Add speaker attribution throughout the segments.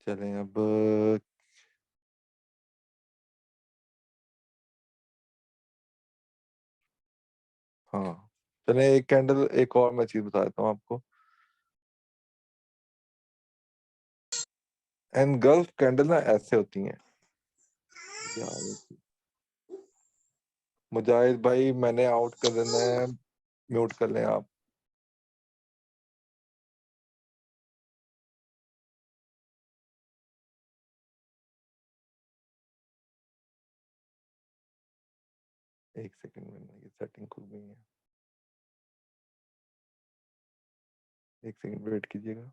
Speaker 1: चलें अब। हाँ, चलें एक कैंडल, एक और मैं चीज बता देता हूँ आपको। एनगल्फ कैंडल ना ऐसे होती हैं यार। मुजाहिद भाई मैंने आउट कर देना है, म्यूट कर लें आप। एक सेकंड में, ये सेटिंग खुल गई है, एक सेकंड वेट कीजिएगा।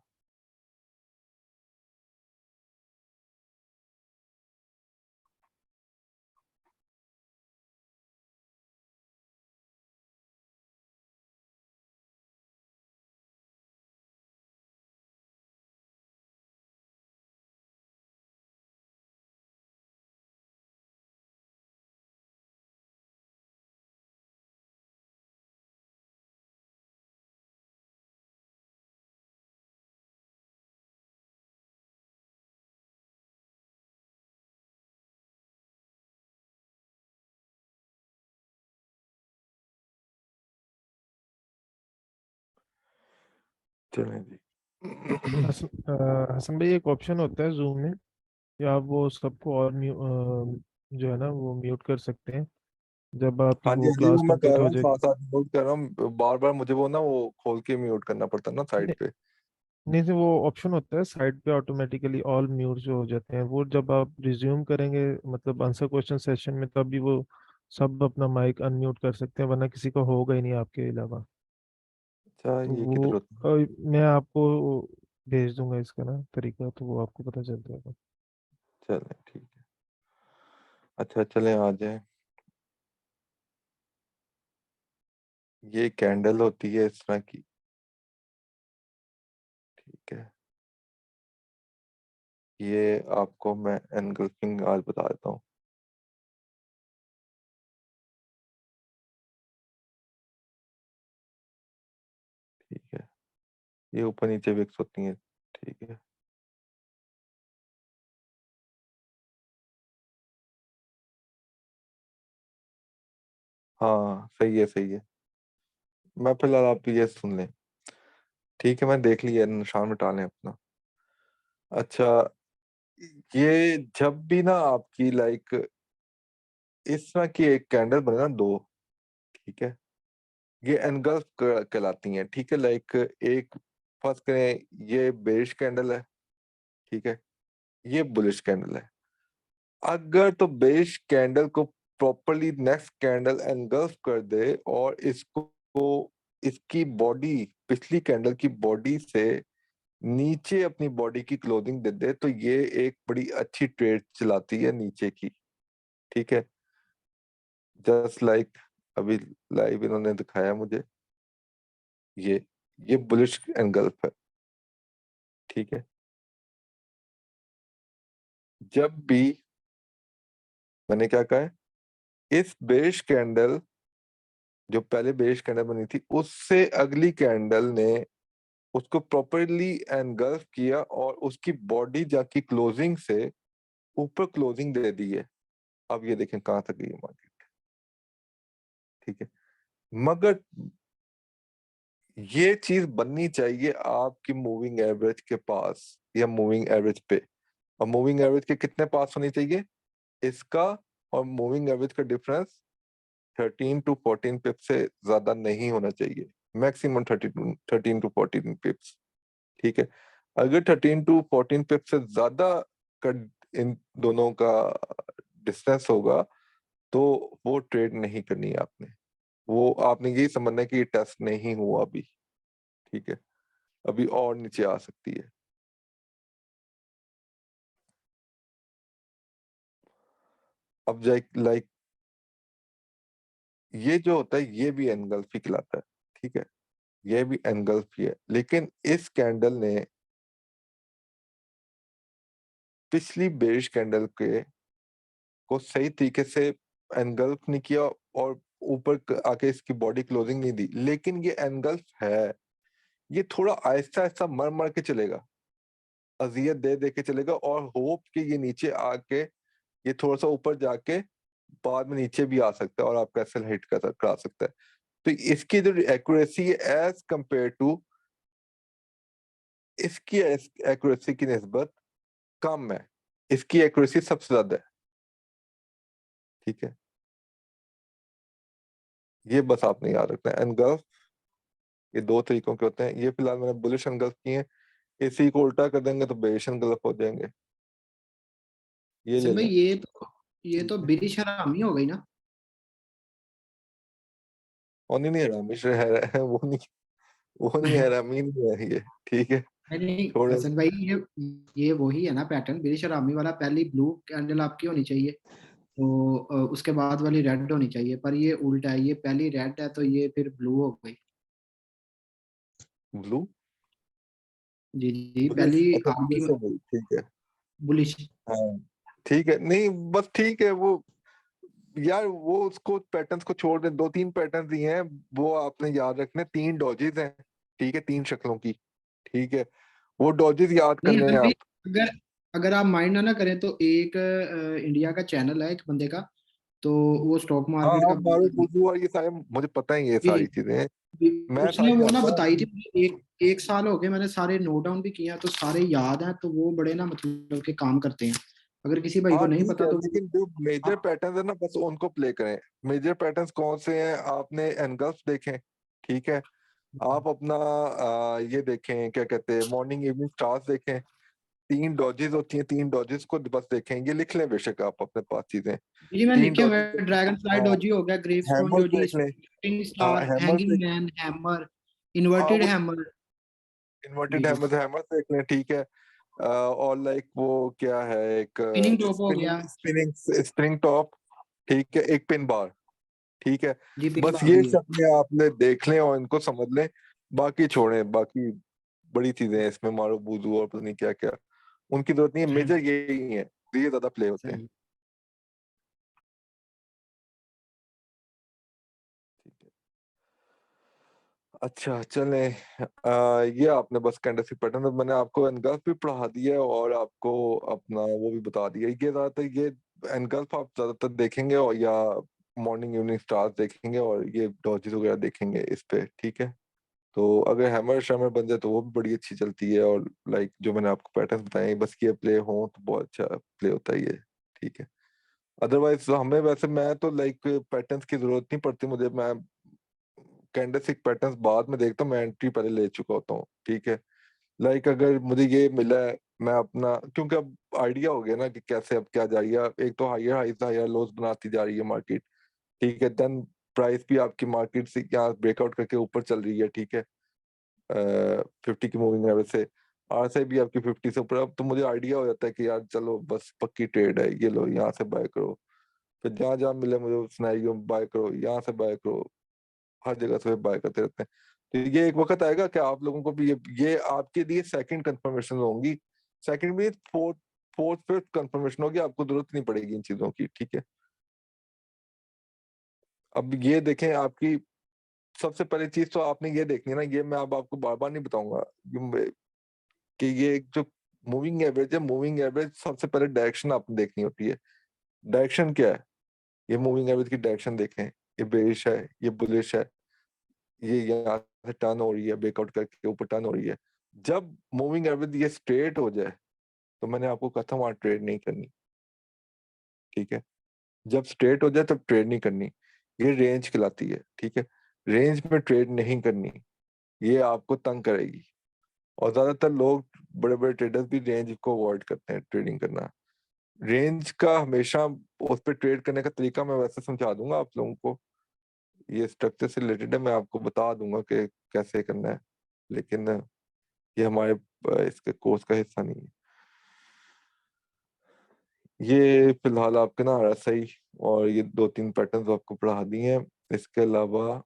Speaker 1: चलें जी।
Speaker 2: हसन भाई, एक ऑप्शन होता है जूम में कि आप वो सबको और जो है ना वो म्यूट कर सकते हैं जब आपकी
Speaker 1: हाँ जी,
Speaker 2: वो
Speaker 1: हाँ जी, वो
Speaker 2: क्लास
Speaker 1: मैं कर
Speaker 2: कंप्लीट
Speaker 1: रहा
Speaker 2: हो
Speaker 1: हूँ, साथ
Speaker 2: जाएगी।
Speaker 1: साथ म्यूट कर रहा हूँ। बार बार मुझे वो ना वो खोल के म्यूट करना पड़ता है ना साइड
Speaker 2: नहीं,
Speaker 1: पे।
Speaker 2: नहीं से वो ऑप्शन होता है साइड पे ऑटोमेटिकली ऑल म्यूट जो हो जाते हैं, वो जब आप रिज्यूम करेंगे मतलब आंसर क्वेश्चन सेशन में, तब भी वो सब अपना माइक अनम्यूट कर सकते हैं, वरना किसी का होगा ही नहीं आपके अलावा।
Speaker 1: अच्छा,
Speaker 2: तो
Speaker 1: ये
Speaker 2: वो
Speaker 1: किधर होता है?
Speaker 2: मैं आपको भेज दूंगा इसका ना तरीका, तो वो आपको पता चल जाएगा।
Speaker 1: चलें ठीक है। अच्छा चलें आ जाए। ये कैंडल होती है इस तरह की, ठीक है। ये आपको मैं एनगल्फिंग आज बता देता हूँ, ठीक है। ये ऊपर नीचे विक्स होती हैं, ठीक है। हाँ सही है, सही है। मैं फिलहाल आप ये सुन लें, ठीक है। मैं देख लिया, निशान मिटा लें अपना। अच्छा, ये जब भी ना आपकी लाइक इस तरह की एक कैंडल बने ना दो, ठीक है, ये एनगल्फ कहलाती हैं, ठीक है। लाइक एक फर्स्ट करें, ये बेरिश कैंडल है, ठीक है, ये बुलिश कैंडल है। अगर तो बेरिश कैंडल को प्रॉपरली नेक्स्ट कैंडल एनगल्फ कर दे और इसको इसकी बॉडी पिछली कैंडल की बॉडी से नीचे अपनी बॉडी की क्लोजिंग दे दे, तो ये एक बड़ी अच्छी ट्रेड चलाती है नीचे की, ठीक है। जस्ट लाइक अभी लाइव इन्होंने दिखाया मुझे, ये ये बुलिश एंगल्फ है, ठीक है। जब भी मैंने क्या कहा है, इस बेरिश कैंडल, जो पहले बेरिश कैंडल बनी थी, उससे अगली कैंडल ने उसको प्रॉपरली एनगल्फ किया और उसकी बॉडी जाकी क्लोजिंग से ऊपर क्लोजिंग दे दी है। अब ये देखें कहाँ तक गई है मार्केट, ठीक है। मगर ये चीज बननी चाहिए आपकी मूविंग एवरेज के पास या मूविंग एवरेज पे। और मूविंग एवरेज के कितने पास होनी चाहिए, इसका और मूविंग एवरेज का डिफरेंस 13 to 14 पिप से ज्यादा नहीं होना चाहिए। मैक्सिमम 13 to 14 पिप्स, ठीक है। अगर 13 to 14 पिप से ज्यादा का इन दोनों का डिस्टेंस होगा, तो वो ट्रेड नहीं करनी है आपने। वो आपने यही समझना है कि ये टेस्ट नहीं हुआ अभी, ठीक है, अभी और नीचे आ सकती है। अब लाइक ये जो होता है ये भी एनगल्फ ही कहलाता है, ठीक है। ये भी एनगल्फ ही है, लेकिन इस कैंडल ने पिछली बेरिश कैंडल के को सही तरीके से एनगल्फ नहीं किया और ऊपर आके इसकी बॉडी क्लोजिंग नहीं दी, लेकिन ये एनगल्फ है। ये थोड़ा आहिस्ता आहिस्ता मर मर के चलेगा, अजियत दे दे के चलेगा और होप कि ये नीचे आके ये थोड़ा सा ऊपर जाके बाद में नीचे भी आ सकता है और आपका एसएल हिट करा सकता है। तो इसकी जो एक्यूरेसी है एज कंपेयर टू इसकी एक्यूरेसी की निस्बत कम है, इसकी एक्यूरेसी सबसे ज्यादा है। ठीक है, ये बस आपने याद रखना है। एनगल्फ ये दो तरीकों के होते हैं, ये फिलहाल मैंने बुलिश एनगल्फ किए हैं, इसी को उल्टा कर देंगे तो बेरिश एनगल्फ हो जाएंगे। ये ले
Speaker 3: हसन भाई
Speaker 1: लें।
Speaker 3: ये तो ब्रिटिश हरामी हो गई ना।
Speaker 1: और नहीं नहीं रामेश है वो नहीं है, रामी नहीं है ये। ठीक है,
Speaker 3: नहीं नहीं
Speaker 1: छोड़े।
Speaker 3: हसन भाई, ये वही है ना पैटर्न, ब्रिटिश आर्मी वाला। पहली ब्लू कैंडल आपकी होनी चाहिए, तो उसके बाद वाली रेड होनी चाहिए, पर ये उल्टा है, ये पहली रेड है तो ये फिर ब्लू हो गई।
Speaker 1: ब्लू
Speaker 3: जी जी,
Speaker 1: बुलिश,
Speaker 3: पहली
Speaker 1: अच्छा
Speaker 3: आपकी
Speaker 1: बुलिश हो गई, ठीक है।
Speaker 3: बुलिश।
Speaker 1: हाँ ठीक है, नहीं बस ठीक है वो, यार वो उसको पैटर्न्स को छोड़ दे, दो तीन पैटर्न्स ही हैं, वो आपने याद रखने, तीन डॉजेस हैं। ठीक है, तीन शक्लों की। ठीक है, वो डॉजेस याद
Speaker 3: नहीं
Speaker 1: करने हैं
Speaker 3: हसन भाई,
Speaker 1: आप।
Speaker 3: अगर अगर आप माइंड ना करें तो एक इंडिया का चैनल है एक बंदे का, तो वो स्टॉक
Speaker 1: हाँ
Speaker 3: मार्केट
Speaker 1: हाँ,
Speaker 3: का
Speaker 1: मारू बुजू और ये सारे मुझे पता है, ये
Speaker 3: जी
Speaker 1: सारी चीजें
Speaker 3: जी,
Speaker 1: मैं
Speaker 3: उसने
Speaker 1: सारी
Speaker 3: वो ना
Speaker 1: जानता
Speaker 3: बताई थी
Speaker 1: हूँ।
Speaker 3: मुझे। एक साल हो गए, मैंने सारे नोट डाउन भी किए हैं, तो सारे याद हैं, तो वो बड़े ना मतलब के काम करते हैं। अगर किसी भाई को
Speaker 1: हाँ
Speaker 3: नहीं
Speaker 1: ठीक
Speaker 3: पता
Speaker 1: है,
Speaker 3: तो
Speaker 1: लेकिन जो मेजर पैटर्न्स है ना बस उनको प्ले करें। मेजर पैटर्न्स कौन से हैं, आपने एनगल्फ देखें। ठीक है, आप अपना ये देखें, क्या कहते हैं, मॉर्निंग इवनिंग स्टार्स देखें। तीन डॉजेस होती हैं, तीन डॉजेस को बस देखें, ये लिख लें बेशक आप अपने पास चीजें।
Speaker 3: जी मैं
Speaker 1: तीन
Speaker 3: लिखे हुए,
Speaker 1: डॉजेस,
Speaker 3: ड्रैगन फ्लाई
Speaker 1: हाँ,
Speaker 3: डोजी हो गया, ग्रेवस्टोन
Speaker 1: हैमर्स
Speaker 3: डोजी,
Speaker 1: देख लें।
Speaker 3: शूटिंग
Speaker 1: हाँ
Speaker 3: स्टार,
Speaker 1: हैमर्स
Speaker 3: हैंगिंग
Speaker 1: देख,
Speaker 3: मैन, हैमर,
Speaker 1: हाँ
Speaker 3: इन्वर्टेड
Speaker 1: वो
Speaker 3: हैमर।
Speaker 1: इन्वर्टेड
Speaker 3: जी,
Speaker 1: हैमर्स, हैमर्स देख लें। ठीक है, और लाइक वो क्या है, एक
Speaker 3: स्पिनिंग टॉप हो
Speaker 1: स्पिनिंग
Speaker 3: गया।
Speaker 1: Spinning spring top. ठीक है, एक पिन बार। ठीक है,
Speaker 3: जी पिन
Speaker 1: बस
Speaker 3: बार
Speaker 1: ये
Speaker 3: भी है।
Speaker 1: शक्लें आपने देख लें और इनको समझ लें, बाकी छोड़ें। बाकी बड़ी चीजें हैं इसमें, मारो बूजू और पता नहीं क्या क्या, उनकी जरूरत नहीं है, मेजर यही है, ये ज्यादा प्ले होते हैं।
Speaker 3: सही।
Speaker 1: ठीक है, अच्छा चले। ये आपने बस कैंडलस्टिक पैटर्न, मैंने आपको एनगल्फ भी पढ़ा दिया है और आपको अपना वो भी बता दिया। ये ज्यादातर ये एनगल्फ आप ज्यादातर देखेंगे, और या मॉर्निंग इवनिंग स्टार्स देखेंगे और ये डॉजेस वगैरह देखेंगे इस पे। ठीक है, तो अगर हैमर शैमर बन जाए तो वो भी बड़ी अच्छी चलती है, और लाइक जो मैंने आपको पैटर्न बताए बस ये प्ले हो तो बहुत अच्छा प्ले होता है ये। ठीक है, अदरवाइज हमें वैसे, मैं तो लाइक पैटर्न्स की जरूरत नहीं पड़ती मुझे, मैं कैंडलस्टिक पैटर्न्स बाद में देखता हूँ, मैं एंट्री पहले ले चुका होता हूँ। ठीक है, लाइक अगर मुझे ये मिला है, मैं अपना, क्योंकि अब आइडिया हो गया ना कि कैसे अब क्या जा रही है, एक तो हायर हाइज हायर लोज बनाती जा रही है मार्केट। ठीक है, देन प्राइस भी आपकी मार्केट से यहाँ ब्रेकआउट करके ऊपर चल रही है। ठीक है, 50 की मूविंग एवरेज से, आरएसआई भी आपकी 50 से ऊपर, अब तो मुझे आइडिया हो जाता है कि यार चलो बस पक्की ट्रेड है, ये लो यहाँ से बाय करो, फिर जहां जहां मिले मुझे सिनेरियो बाय करो, यहाँ से बाय करो, हर जगह से बाय करते रहते हैं। तो ये एक वक्त आएगा कि आप लोगों को भी ये आपके लिए सेकंड कंफर्मेशन होंगी, सेकंड में फोर्थ, फोर्थ फिफ्थ कंफर्मेशन होगी, आपको जरूरत नहीं पड़ेगी इन चीजों की। ठीक है, अब ये देखें, आपकी सबसे पहली चीज तो आपने ये देखनी है ना, ये मैं अब आपको बार बार नहीं बताऊंगा कि ये एक जो मूविंग एवरेज है, मूविंग एवरेज सबसे पहले डायरेक्शन आपने देखनी होती है। डायरेक्शन क्या है, ये मूविंग एवरेज की डायरेक्शन देखें, ये बेरिश है, ये बुलिश है, ये यहाँ से टर्न हो रही है, ब्रेकआउट करके ऊपर टर्न हो रही है। जब मूविंग एवरेज ये स्ट्रेट हो जाए तो मैंने आपको कहा था वहां ट्रेड नहीं करनी। ठीक है, जब स्ट्रेट हो जाए तब ट्रेड नहीं करनी, ये रेंज कहलाती है। ठीक है, रेंज में ट्रेड नहीं करनी, ये आपको तंग करेगी, और ज्यादातर लोग, बड़े बड़े ट्रेडर्स भी रेंज को अवॉइड करते हैं ट्रेडिंग करना। रेंज का हमेशा उस पर ट्रेड करने का तरीका मैं वैसे समझा दूंगा आप लोगों को, ये स्ट्रक्चर से रिलेटेड है, मैं आपको बता दूंगा कि कैसे करना है, लेकिन ये हमारे इसके कोर्स का हिस्सा नहीं है। ये फिलहाल आपके ना RSI और ये दो तीन पैटर्न्स आपको पढ़ा दिए हैं, इसके अलावा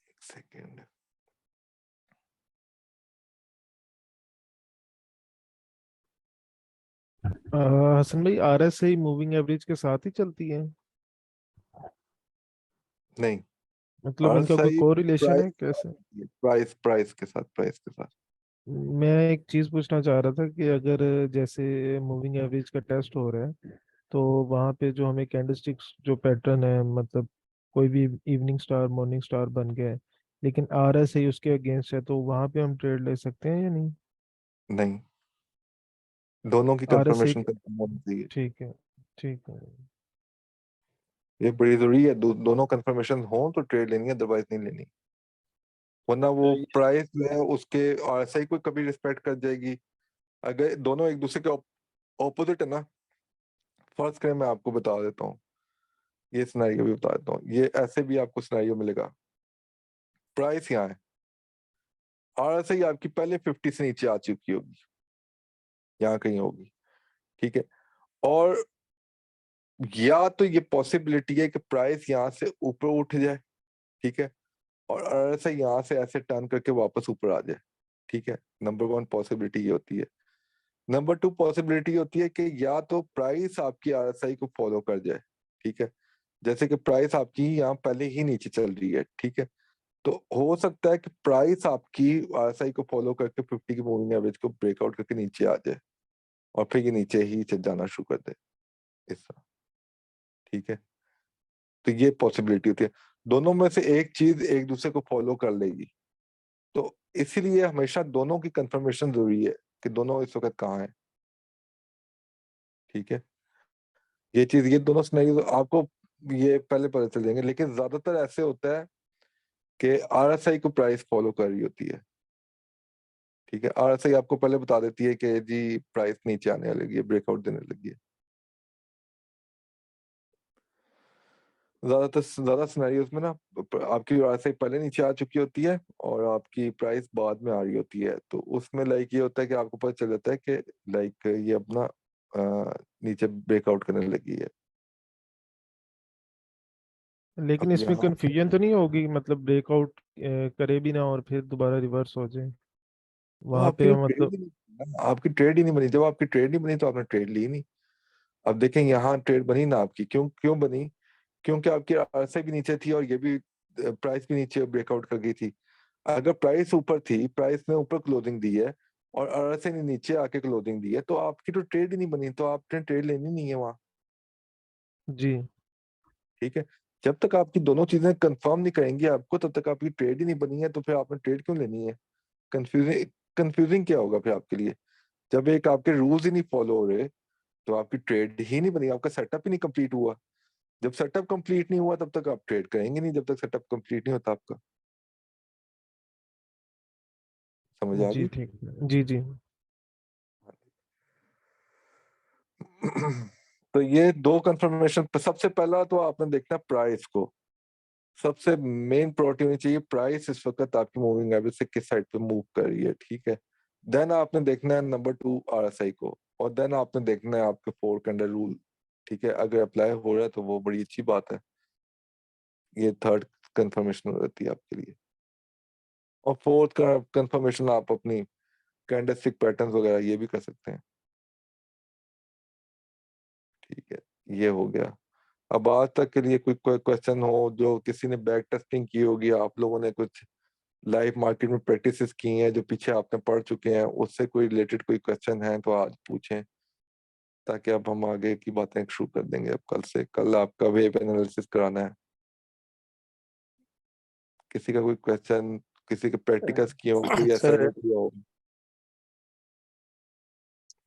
Speaker 1: एक सेकेंड,
Speaker 2: हसन भाई RSI मूविंग एवरेज के साथ ही चलती है?
Speaker 1: नहीं
Speaker 2: मतलब इनका कोई
Speaker 1: RSI
Speaker 2: कोरिलेशन है
Speaker 1: प्राइस
Speaker 2: कैसे?
Speaker 1: प्राइस प्राइस के साथ।
Speaker 2: मैं एक चीज पूछना चाह रहा था कि अगर जैसे मूविंग एवरेज का टेस्ट हो रहा है तो वहाँ पे जो हमें कैंडलस्टिक्स जो पैटर्न है, मतलब कोई भी इवनिंग स्टार मॉर्निंग स्टार बन गया है, लेकिन RSI उसके अगेंस्ट है, तो वहाँ पे हम ट्रेड ले सकते हैं या नहीं?
Speaker 1: नहीं, दोनों की
Speaker 2: RSI,
Speaker 1: कंफर्मेशन कंफर्म होनी चाहिए।
Speaker 2: ठीक है, ठीक है।
Speaker 1: ये बड़ी जरूरी है, दोनों कंफर्मेशन हो तो ट्रेड लेनी है, अदरवाइज नहीं लेनी। वरना वो प्राइस जो है उसके RSI को कभी रिस्पेक्ट कर जाएगी। अगर दोनों एक दूसरे के ऑपोजिट है ना, फर्स्ट करें मैं आपको बता देता हूँ, ये सिनेरियो भी बता देता हूँ, ये ऐसे भी आपको सिनेरियो मिलेगा। प्राइस यहाँ है, RSI आपकी पहले 50 से नीचे आ चुकी होगी, यहाँ कहीं होगी, ठीक है। और या तो ये पॉसिबिलिटी है कि प्राइस यहाँ से ऊपर उठ जाए, ठीक है, और RSI यहाँ से ऐसे टर्न करके वापस ऊपर आ जाए, ठीक है। नंबर वन पॉसिबिलिटी ये होती है। नंबर टू पॉसिबिलिटी होती है कि या तो प्राइस आपकी RSI को फॉलो कर जाए, ठीक है। जैसे कि प्राइस आपकी यहाँ पहले ही नीचे चल रही है, ठीक है, तो हो सकता है कि प्राइस आपकी RSI को फॉलो करके 50 की मूविंग एवरेज को ब्रेकआउट करके नीचे आ जाए और फिर ये नीचे ही चल जाना शुरू कर दे, इस तरह, ठीक है। तो ये पॉसिबिलिटी होती है, दोनों में से एक चीज एक दूसरे को फॉलो कर लेगी। तो इसीलिए हमेशा दोनों की कंफर्मेशन जरूरी है कि दोनों इस वक्त कहाँ है, ठीक है। ये चीज, ये दोनों सिनेरियो आपको ये पहले पता चल जाएंगे, लेकिन ज्यादातर ऐसे होता है कि RSI को प्राइस फॉलो कर रही होती है, ठीक है। RSI आपको पहले बता देती है कि जी प्राइस नीचे आने लगी है, ब्रेकआउट देने लगी है। ज्यादा सिनेरियोज में ना आपकी RSI पहले नीचे आ चुकी होती है और आपकी प्राइस बाद में आ रही होती है, तो उसमें लाइक ये होता है कि आपको पता चल जाता है कि लाइक ये अपना नीचे ब्रेकआउट करने लगी है।
Speaker 2: लेकिन
Speaker 1: अब
Speaker 2: इसमें
Speaker 1: यहाँ
Speaker 2: कंफ्यूजन तो नहीं होगी, मतलब ब्रेकआउट करे भी ना और फिर दोबारा रिवर्स हो जाए
Speaker 1: तो
Speaker 2: वहां पे, मतलब।
Speaker 1: आपकी ट्रेड ही नहीं बनी, जब आपकी ट्रेड नहीं बनी तो आपने ट्रेड ली नहीं। अब देखें यहाँ ट्रेड बनी ना आपकी, क्यों क्यों बनी? क्योंकि आपकी RSI भी नीचे थी और ये भी प्राइस भी नीचे ब्रेकआउट कर गई थी। अगर प्राइस ऊपर थी, प्राइस ने ऊपर क्लोजिंग दी है और RSI ने नीचे आके क्लोजिंग दी है, तो आपकी तो ट्रेड ही नहीं बनी, तो आपने ट्रेड लेनी नहीं है वहां,
Speaker 2: जी,
Speaker 1: ठीक है। जब तक आपकी दोनों चीजें कंफर्म नहीं करेंगी आपको, तब तक आपकी ट्रेड ही नहीं बनी है, तो फिर आपने ट्रेड क्यों लेनी है? कंफ्यूजिंग कंफ्यूजिंग क्या होगा फिर आपके लिए? जब एक आपके रूल्स ही नहीं फॉलो हो रहे तो आपकी ट्रेड ही नहीं बनी, आपका सेटअप ही नहीं कंप्लीट हुआ। जब सेटअप कंप्लीट नहीं हुआ तब तक आप ट्रेड करेंगे नहीं, जब तक सेटअप कंप्लीट नहीं होता आपका। समझ आ
Speaker 2: जी,
Speaker 1: गई?
Speaker 2: ठीक है, जी जी।
Speaker 1: तो ये दो कंफर्मेशन, सबसे पहला तो आपने देखना प्राइस को, सबसे मेन प्रायोरिटी होनी चाहिए प्राइस इस वक्त आपकी मूविंग एवरेज से किस साइड पे मूव कर रही है, ठीक है। देन आपने देखना है नंबर टू RSI को, और देन आपने देखना है आपके फोर कैंडल रूल, ठीक है। अगर अप्लाई हो रहा है तो वो बड़ी अच्छी बात है, ये थर्ड कंफर्मेशन हो जाती है आपके लिए। और फोर्थ का कंफर्मेशन आप अपनी कैंडलस्टिक पैटर्न्स वगैरह ये भी कर सकते हैं, ठीक है। ये हो गया। अब आज तक के लिए कोई क्वेश्चन हो, जो किसी ने बैक टेस्टिंग की होगी, आप लोगों ने कुछ लाइव मार्केट में प्रैक्टिसेस की हैं जो पीछे आपने पढ़ चुके हैं, उससे कोई रिलेटेड कोई क्वेश्चन है तो आज पूछें, ताकि अब हम आगे की बातें शुरू कर देंगे। अब कल से, कल आपका वेब एनालिसिस कराना है। किसी का कोई क्वेश्चन, किसी के प्रैक्टिकल्स किए हो, कोई
Speaker 4: सर
Speaker 1: असाइनमेंट किया हो?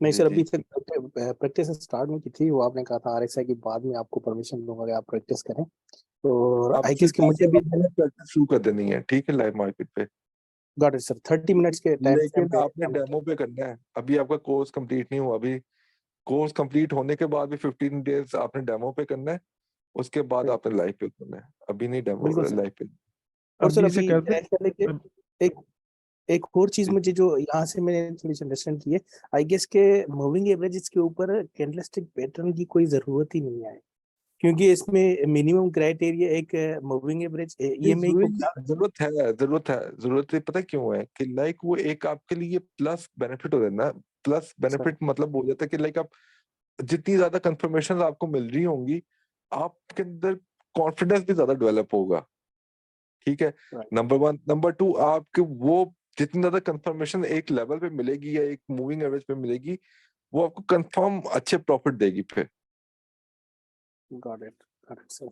Speaker 4: नहीं
Speaker 1: जी
Speaker 4: सर,
Speaker 1: जी।
Speaker 4: अभी तक प्रैक्टिस स्टार्ट नहीं की थी। वो आपने कहा था RSI के बाद में आपको परमिशन दूंगा कि आप प्रैक्टिस करें, तो
Speaker 1: आप
Speaker 4: आई गेस कि
Speaker 1: सीधा
Speaker 4: मुझे
Speaker 1: से
Speaker 4: अभी
Speaker 1: आपने प्रैक्टिस शुरू कर देनी है, ठीक है, लाइव मार्केट पे।
Speaker 4: गॉट इट सर, 30 मिनट्स के टाइम फ्रेम
Speaker 1: लेकिन
Speaker 4: पे
Speaker 1: आपने डेमो पे करना है, अभी आपका कोर्स कंप्लीट नहीं हुआ। अभी कोर्स कंप्लीट होने के बाद भी 15 डेज आपने डेमो पे करना है, उसके बाद आपने लाइव पे करना है, अभी नहीं डेमो
Speaker 4: बिल्कुल सर।
Speaker 1: लाइव पे।
Speaker 4: और सर
Speaker 2: अभी से
Speaker 4: अभी
Speaker 2: कर दे।
Speaker 4: ऐड करने के
Speaker 2: अब
Speaker 4: एक एक और चीज मुझे जो यहाँ से मैंने थोड़ी सी अंडरस्टैंड की है, आई गेस के मूविंग एवरेज के ऊपर कैंडलस्टिक पैटर्न की कोई जरूरत ही नहीं है, क्योंकि इसमें मिनिमम क्राइटेरिया एक मूविंग एवरेज EMA को क्या।
Speaker 1: जरूरत है, पता है क्यों है? कि लाइक वो एक आपके लिए प्लस बेनिफिट हो जाता है ना। प्लस
Speaker 4: सर
Speaker 1: बेनिफिट मतलब हो जाता है कि लाइक आप जितनी ज्यादा कंफर्मेशन आपको मिल रही होंगी, आपके अंदर कॉन्फिडेंस भी ज्यादा डेवलप होगा, ठीक है,
Speaker 4: Right.
Speaker 1: नंबर 1। नंबर 2, आपके वो जितनी ज्यादा कंफर्मेशन एक लेवल पे मिलेगी या एक मूविंग एवरेज पे मिलेगी, वो आपको कंफर्म अच्छे प्रॉफिट देगी फिर।
Speaker 4: Got it, sir.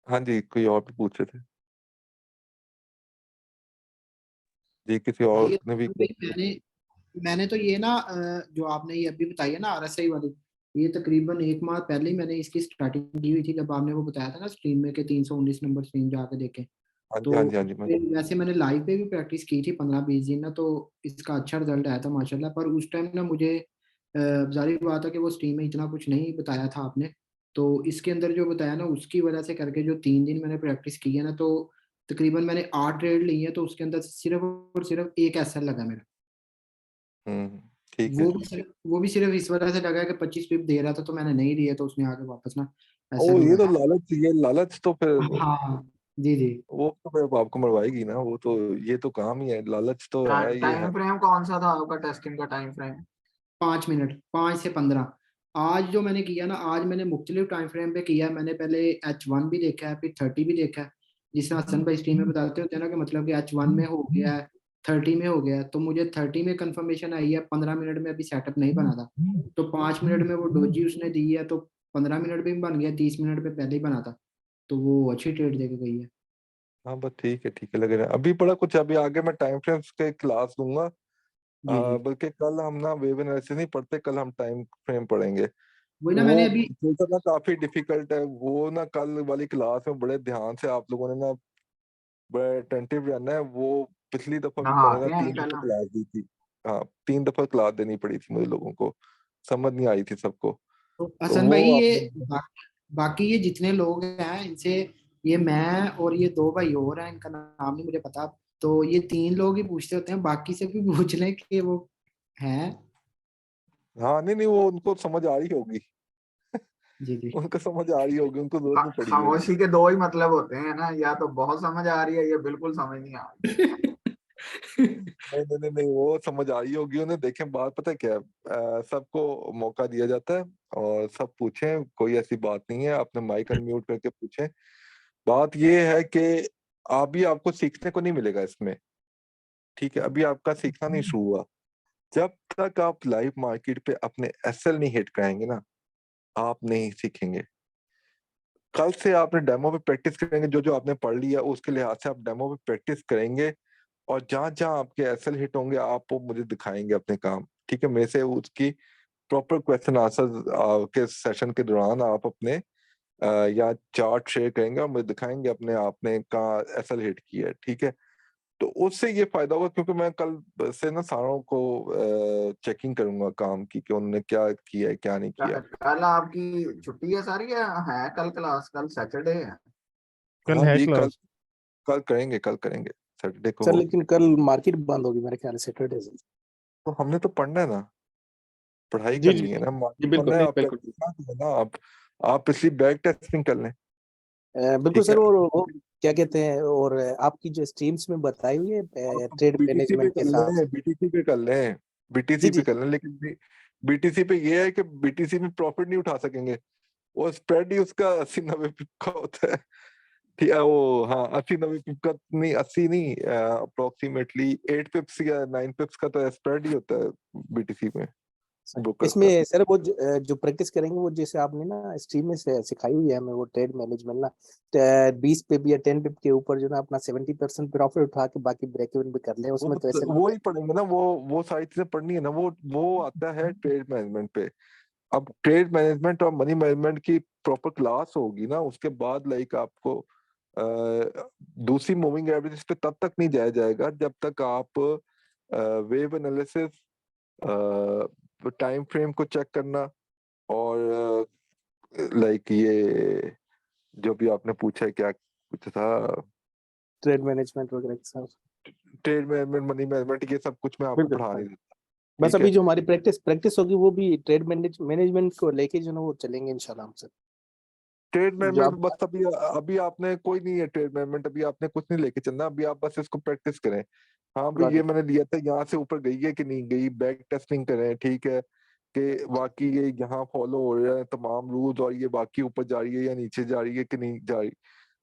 Speaker 1: हाँ जी, कोई और भी पूछ रहे थे जी, किसी और
Speaker 3: ये
Speaker 1: ने भी
Speaker 3: भाई मैंने तो ये ना जो आपने ये अभी बताई है ना आरएसआई वाली, ये तकरीबन 1 माह पहले ही मैंने इसकी स्टार्टिंग की हुई थी, जब आपने वो बताया था ना स्ट्रीम में के 319 नंबर स्ट्रीम जाके देखें।
Speaker 1: हाँ जी,
Speaker 3: तो
Speaker 1: हाँ जी, हाँ जी,
Speaker 3: वैसे मैंने लाइव पे भी प्रैक्टिस की थी 15-20 दिन ना, तो इसका अच्छा रिजल्ट आया था माशाल्लाह। पर उस टाइम ना मुझे जाहिर बात है कि वो स्ट्रीम में इतना कुछ नहीं बताया था आपने, तो इसके अंदर जो बताया ना उसकी वजह से करके जो 3 दिन मैंने प्रैक्टिस की है ना, तो तकरीबन मैंने 8 ट्रेड ली है, तो उसके अंदर सिर्फ और सिर्फ एक एसएल लगा मेरा।
Speaker 1: ठीक है।
Speaker 3: वो भी सिर्फ इस वजह से लगा कि 25 पिप दे रहा था, तो मैंने नहीं दिया, तो उसने आगे वापस ना
Speaker 1: ओ,
Speaker 3: एसएल
Speaker 1: ये तो
Speaker 3: लगाया।
Speaker 1: लालच, ये लालच तो फिर
Speaker 3: हाँ जी जी।
Speaker 1: वो तो फिर आपको मरवाएगी ना, वो तो, ये तो काम ही है, लालच तो है, ये है।
Speaker 5: टाइम फ्रेम कौन सा था आपका टेस्टिंग का टाइम फ्रेम?
Speaker 3: 5 मिनट, 5 से 15। आज जो मैंने किया ना, आज मैंने मुख्तलिफ टाइम फ्रेम पे किया। मैंने पहले H1 भी देखा है, फिर 30 भी देखा है। जिस तरह हसन भाई स्ट्रीम में बताते होते हैं ना कि मतलब कि H1 में हो गया है, 30 में हो गया है, तो मुझे 30 में कंफर्मेशन आई है। 15 मिनट में अभी सेटअप नहीं बना था, तो 5 मिनट में वो डोजी उसने दी है, तो 15 मिनट में भी बन गया, 30 मिनट पे पहले ही बना था, तो वो अच्छी ट्रेड देके गई है।
Speaker 1: हाँ बस ठीक है, लग रहा है अभी बड़ा कुछ। अभी आगे मैं टाइम फ्रेम्स के क्लास दूंगा,
Speaker 3: जी जी।
Speaker 1: बल्कि कल हम ना वेव एनालिसिस नहीं पढ़ते, कल हम टाइम फ्रेम पढ़ेंगे।
Speaker 3: वही
Speaker 1: तो
Speaker 3: ना
Speaker 1: वो
Speaker 3: मैंने अभी।
Speaker 1: थोड़ा ना काफी डिफिकल्ट है वो ना, कल वाली क्लास में बड़े ध्यान से आप लोगों ने ना बड़े अटेंटिव रहना है। वो पिछली दफा भी मैंने ना
Speaker 5: नहाते हैं
Speaker 1: 3 दफा
Speaker 5: पहला।
Speaker 1: क्लास दी थी। हाँ, 3 दफा क्लास देनी पड़ी थी मुझे, लोगों को समझ नहीं आई थी सबको।
Speaker 3: तो
Speaker 1: तो
Speaker 3: हसन भाई
Speaker 1: वो
Speaker 3: ये
Speaker 1: आपने
Speaker 3: बाकी ये जितने लोग हैं इनसे, ये मैं और ये 2 भाई और हैं, इनका नाम नहीं मुझे पता, तो ये 3 लोग ही पूछते होते हैं, बाकी से भी पूछ लें कि वो हैं।
Speaker 1: हाँ, नहीं नहीं, वो उनको समझ आ रही होगी,
Speaker 3: जी जी।
Speaker 1: उनको समझ आ रही होगी, उनको जरूरत नहीं पड़ी होगी।
Speaker 5: खामोशी के दो ही मतलब होते हैं ना, या तो बहुत समझ आ रही है या बिल्कुल समझ नहीं आ रही।
Speaker 1: नहीं नहीं नहीं नहीं, वो समझ आई होगी उन्हें। देखें, बात पता है क्या है, सबको मौका दिया जाता है और सब पूछें, कोई ऐसी बात नहीं है, अपने माइक अनम्यूट करके पूछें। बात ये है कि अभी आपको सीखने को नहीं मिलेगा इसमें, ठीक है, अभी आपका सीखना नहीं शुरू हुआ। जब तक आप लाइव मार्केट पे अपने एसएल नहीं हिट कराएंगे ना, आप नहीं सीखेंगे। कल से आपने डेमो पे प्रैक्टिस करेंगे, जो जो आपने पढ़ लिया उसके लिहाज से आप डेमो पे प्रैक्टिस करेंगे, और जहां जहां आपके एसएल हिट होंगे आप वो मुझे दिखाएंगे अपने काम, ठीक है। मेरे से उसकी प्रॉपर क्वेश्चन आंसर के सेशन के दौरान आप अपने या चार्ट शेयर करेंगे और मुझे दिखाएंगे अपने आपने कहाँ एसएल हिट किया है, ठीक है। तो उससे ये फायदा होगा, क्योंकि मैं कल से ना सारों को चेकिंग करूंगा काम की कि उन्होंने क्या किया है क्या नहीं किया।
Speaker 5: कल आपकी छुट्टी है सारी, या है कल क्लास? कल सैटरडे है।
Speaker 2: कल
Speaker 1: हाँ
Speaker 2: है
Speaker 1: जी, कल
Speaker 2: क्लास।
Speaker 1: कल करेंगे, सैटरडे को
Speaker 4: सर
Speaker 1: होगी।
Speaker 4: लेकिन कल मार्केट बंद होगी मेरे ख्याल से, सैटरडे से।
Speaker 1: तो हमने तो पढ़ना है ना, पढ़ाई
Speaker 4: जी जी
Speaker 1: करनी है ना,
Speaker 4: जी,
Speaker 1: मार्केट
Speaker 4: बिल्कुल,
Speaker 1: पढ़ना है।
Speaker 4: नहीं
Speaker 1: आप
Speaker 4: बिल्कुल।
Speaker 1: प्रैक्टिस ना करें ना, आप इसलिए बैक टेस्टिंग कर लें,
Speaker 4: बिल्कुल
Speaker 1: ठीक है।
Speaker 4: सर। और वो क्या कहते हैं, और आपकी जो स्ट्रीम्स में बताई हुई है ट्रेड
Speaker 1: बीटीसी पे
Speaker 4: मैनेजमेंट के
Speaker 1: कर
Speaker 4: साथ।
Speaker 1: लें, बीटीसी पे कर लें,
Speaker 4: जी
Speaker 1: बीटीसी पे
Speaker 4: जी।
Speaker 1: कर लें, लेकिन बीटीसी पे ये है कि बीटीसी में प्रॉफिट नहीं उठा सकेंगे। वो स्प्रेड ही उसका 80-90 पिप का होता है, ठीक है। वो हाँ, 80-90 पिप का नहीं, 80 नहीं, अप्रोक्सीमेटली 8 पिप्स या 9 पिप्स का तो स्प्रेड ही होता है बीटीसी में, ब्रोकर्स का।
Speaker 4: इसमें सर वो जो प्रैक्टिस करेंगे, वो जैसे आपने ना स्ट्रीम में से सिखाई हुई है हमें, वो ट्रेड मैनेजमेंट ना 20 पे भी या 10 पे के ऊपर जो ना अपना 70% प्रॉफिट उठा के बाकी ब्रेक इवन भी कर ले,
Speaker 1: वो
Speaker 4: उसमें तो ऐसे ना
Speaker 1: वो
Speaker 4: हो।
Speaker 1: ही पढ़ेंगे ना, वो सारी चीजें पढ़नी है ना, वो आता है ट्रेड मैनेजमेंट पे। अब ट्रेड मैनेजमेंट और मनी मैनेजमेंट की प्रॉपर क्लास होगी ना, उसके बाद लाइक आपको दूसरी मूविंग एवरेज पे तब तक नहीं जाया जाएगा जब तक आप वेव एनालिसिस, टाइम फ्रेम को चेक करना, और लाइक ये जो भी आपने पूछा है, क्या पूछा था,
Speaker 4: ट्रेड मैनेजमेंट वगैरह के साथ।
Speaker 1: ट्रेड मैनेजमेंट, मनी मैनेजमेंट, ये सब कुछ मैं आपको
Speaker 4: बिल्कुल
Speaker 1: पढ़ा
Speaker 4: हाँ।
Speaker 1: नहीं देता,
Speaker 4: बस
Speaker 1: ठीक है।
Speaker 4: अभी जो हमारी प्रैक्टिस होगी वो भी ट्रेड मैनेजमेंट को लेके जो ना वो चलेंगे इंशाल्लाह हम सर।
Speaker 1: ट्रेड
Speaker 4: जो
Speaker 1: मैनेजमेंट
Speaker 4: आप।
Speaker 1: बस अभी अभी आपने कोई नहीं है ट्रेड मैनेजमेंट, अभी आपने कुछ नहीं लेके चलना, अभी आप बस इसको प्रैक्टिस करें। हाँ भाई,
Speaker 4: गॉट
Speaker 1: ये
Speaker 4: इट।
Speaker 1: मैंने लिया था, यहाँ से ऊपर गई है कि नहीं गई, बैक टेस्टिंग करें, ठीक है, कि वाकई ये यहाँ फॉलो हो रहा है तमाम रूल्स, और ये बाकी ऊपर जा रही है या नीचे जा रही है कि नहीं जा रही,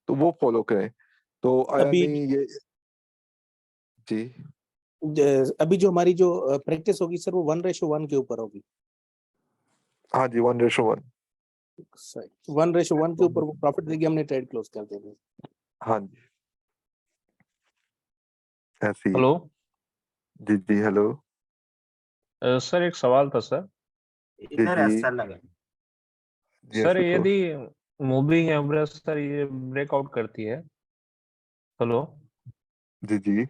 Speaker 1: तो वो फॉलो करें। तो आया
Speaker 4: अभी
Speaker 1: नहीं ये जी।
Speaker 4: अभी जो हमारी जो प्रैक्टिस होगी सर, वो 1:1 के ऊपर होगी।
Speaker 1: हाँ जी, 1:1।
Speaker 4: 1:1 के ऊपर वो प्रॉफिट देगी, हमने ट्रेड क्लोज कर देंगे।
Speaker 1: हाँ जी, ऐसे ही है।
Speaker 6: हेलो
Speaker 1: जी जी, हेलो।
Speaker 6: सर, एक सवाल था सर।
Speaker 1: जी जी जी,
Speaker 6: सर,
Speaker 1: पूछो।
Speaker 6: यदि मूविंग एवरेज सर ये ब्रेकआउट करती है, हेलो,
Speaker 1: जी जी,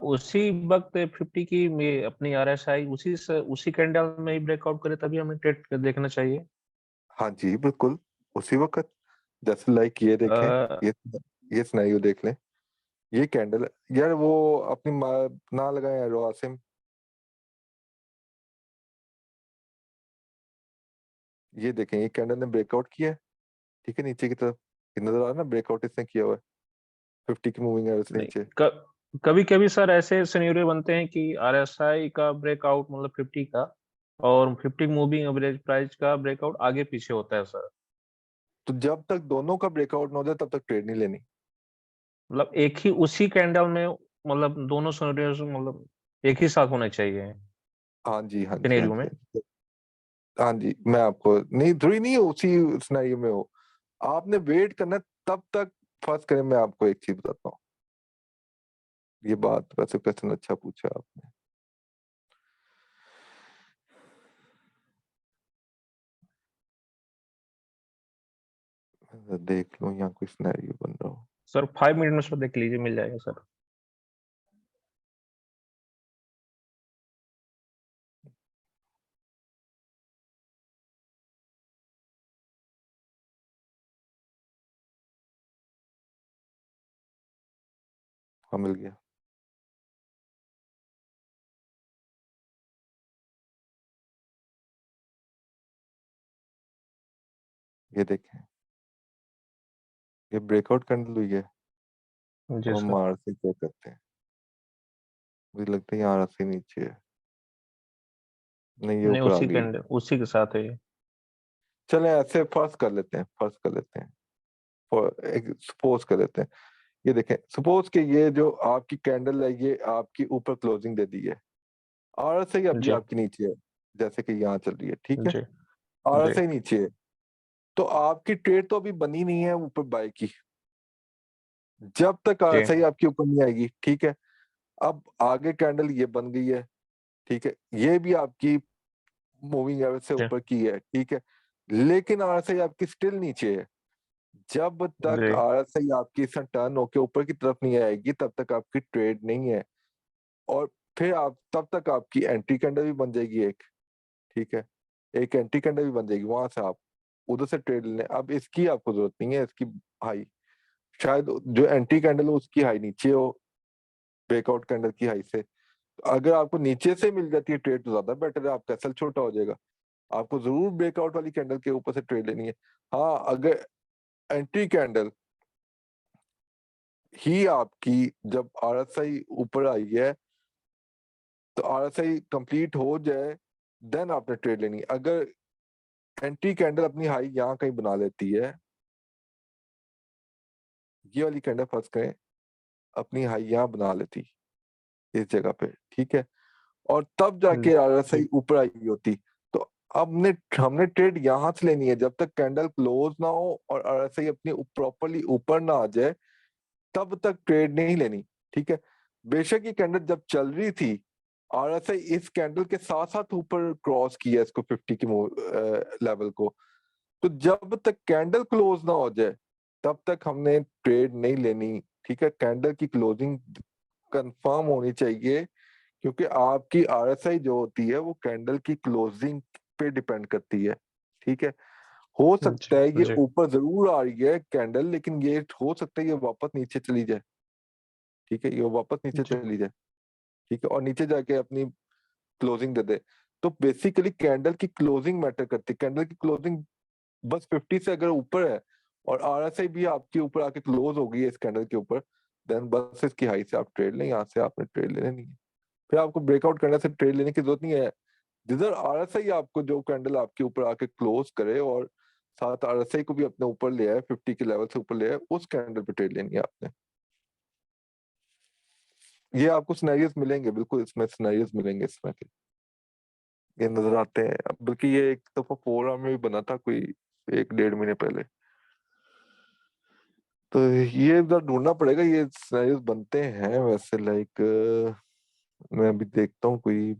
Speaker 6: उसी वक्त 50 की अपनी आरएसआई उसी कैंडल में ही ब्रेकआउट करे तभी हमें ट्रेड देखना चाहिए।
Speaker 1: हाँ जी, बिल्कुल उसी वक्त। जैसे लाइक ये देखें,
Speaker 6: अ,
Speaker 1: ये सिनेरियो देख लें। ये कैंडल यार, वो अपनी ना लगाए हैं रोआसिम। ये देखें, ये कैंडल ने ब्रेकआउट किया है, ठीक है, नीचे की तरफ। ये नजर आ रहा है ना, ब्रेकआउट इसने किया हुआ है 50 की मूविंग एवरेज से
Speaker 6: नहीं,
Speaker 1: नीचे।
Speaker 6: कभी कभी सर ऐसे सिनेरियो बनते हैं कि आरएसआई का ब्रेकआउट मतलब 50 का, और 50 मूविंग एवरेज प्राइस का ब्रेकआउट आगे पीछे होता है सर।
Speaker 1: तो जब तक दोनों का ब्रेकआउट ना हो जाए तब तक ट्रेड नहीं लेनी।
Speaker 6: मतलब एक ही उसी कैंडल में, मतलब दोनों सिनेरियो मतलब एक ही साथ होने चाहिए
Speaker 1: हाँ जी, हाँ जी, हाँ
Speaker 6: सिनेरियो
Speaker 1: जी,
Speaker 6: में।
Speaker 1: हाँ जी। हाँ जी, मैं आपको नहीं, थोड़ी नहीं उसी सिनेरियो में हो, आपने वेट करना है तब तक। फर्स्ट करें, मैं आपको एक चीज बताता हूँ। ये बात वैसे क्वेश्चन अच्छा पूछा आपने। देख लो यहाँ कोई सिनेरियो बन रहा हो।
Speaker 6: सर 5 मिनट में सर देख लीजिए, मिल जाएगा सर।
Speaker 1: हाँ, मिल गया। ये देखें, ये ब्रेकआउट कैंडल हुई है।
Speaker 6: जी
Speaker 1: अब हम
Speaker 6: सर।
Speaker 1: आर से क्या करते हैं? मुझे लगता है यहाँ आर से नीचे है। नहीं, ये
Speaker 6: नहीं,
Speaker 1: ऊपर आ
Speaker 6: उसी
Speaker 1: गई।
Speaker 6: कैंडल उसी के साथ है ये।
Speaker 1: चले ऐसे फर्स्ट कर लेते हैं, फर्स्ट कर लेते हैं। एक सपोज कर लेते हैं। ये देखें, सपोज कि ये जो आपकी कैंडल है, ये आपकी ऊपर क्लोजिंग दे दी है, आर से ही अभी
Speaker 6: जी
Speaker 1: आपकी नीचे है, जैसे कि यहाँ चल रही है, ठीक है।
Speaker 6: जी
Speaker 1: आर
Speaker 6: जी
Speaker 1: से ही नीचे है, तो आपकी ट्रेड तो अभी बनी नहीं है ऊपर बाय की, जब तक
Speaker 6: जी
Speaker 1: आर से ही आपकी ऊपर नहीं आएगी, ठीक है। अब आगे कैंडल ये बन गई है, ठीक है, ये भी आपकी मूविंग एवरेज से
Speaker 6: जी
Speaker 1: ऊपर की है, ठीक है, लेकिन आरएसआई आपकी स्टिल नीचे है। जब तक
Speaker 6: जी
Speaker 1: आरएसआई आपकी टर्न होके ऊपर की तरफ नहीं आएगी तब तक आपकी ट्रेड नहीं है। और फिर आप तब तक आपकी एंट्री कैंडल भी बन जाएगी एक, ठीक है, एक एंट्री कैंडल भी बन जाएगी, वहां से आप उधर से ट्रेड लें। अब इसकी आपको जरूरत नहीं है, इसकी हाई शायद जो एंट्री कैंडल हो उसकी हाई नीचे हो ब्रेकआउट कैंडल की हाई से। अगर आपको नीचे से मिल जाती है ट्रेड तो ज्यादा बेटर है, आपका एसएल छोटा हो जाएगा। आपको जरूर ब्रेकआउट वाली कैंडल के ऊपर से ट्रेड लेनी है। हाँ, अगर एंट्री कैंडल ही आपकी जब आरएसआई ऊपर आई है तो आरएसआई कंप्लीट हो जाए देन आपने ट्रेड लेनी है। अगर एंट्री कैंडल अपनी हाई यहाँ कहीं बना लेती है, ये वाली कैंडल फर्स्ट करें, अपनी हाई यहाँ बना लेती इस जगह पे, ठीक है, और तब जाके आरएसआई ऊपर आई होती, तो अब हमने ट्रेड यहां से लेनी है। जब तक कैंडल क्लोज ना हो और आरएसआई अपनी प्रॉपरली ऊपर ना आ जाए तब तक ट्रेड नहीं लेनी, ठीक है। बेशक ये कैंडल जब चल रही थी, आरएसआई इस कैंडल के साथ साथ ऊपर क्रॉस किया इसको 50 की लेवल को, तो जब तक कैंडल क्लोज ना हो जाए तब तक हमने ट्रेड नहीं लेनी, ठीक है। कैंडल की क्लोजिंग कंफर्म होनी चाहिए, क्योंकि आपकी आरएसआई जो होती है वो कैंडल की क्लोजिंग पे डिपेंड करती है, ठीक है। हो सकता
Speaker 6: जी
Speaker 1: है ये
Speaker 6: जी
Speaker 1: ऊपर जरूर आ रही है कैंडल, लेकिन ये हो सकता है ये वापस नीचे चली जाए, ठीक है, ये वापस नीचे
Speaker 6: जी
Speaker 1: चली जाए, ठीक है, और नीचे जाके अपनी क्लोजिंग दे दे। तो बेसिकली कैंडल की क्लोजिंग मैटर करती है। कैंडल की क्लोजिंग बस 50 से अगर ऊपर है और आरएसआई भी आपके ऊपर आके क्लोज हो गई है इस कैंडल के ऊपर, देन बस इसकी हाई से आप ट्रेड लें, यहाँ से आपने ट्रेड लेने नहीं है। फिर आपको ब्रेकआउट करने से ट्रेड लेने की जरूरत नहीं है। जिधर आरएसआई आपको जो कैंडल आपके ऊपर आके क्लोज करे और साथ RSI को भी अपने ऊपर ले आए, 50 के लेवल से ऊपर ले आए, उस कैंडल पे ट्रेड लेनी है आपने। ये आपको सिनेरियोस मिलेंगे, बिल्कुल इसमें सिनेरियोस मिलेंगे इसमें के, ये नजर आते हैं। अब बल्कि ये एक दफा 4 आवर में भी बना था कोई 1-1.5 महीने पहले। तो ये इधर ढूंढना पड़ेगा, ये सिनेरियोस बनते हैं वैसे। लाइक मैं अभी देखता हूँ कोई,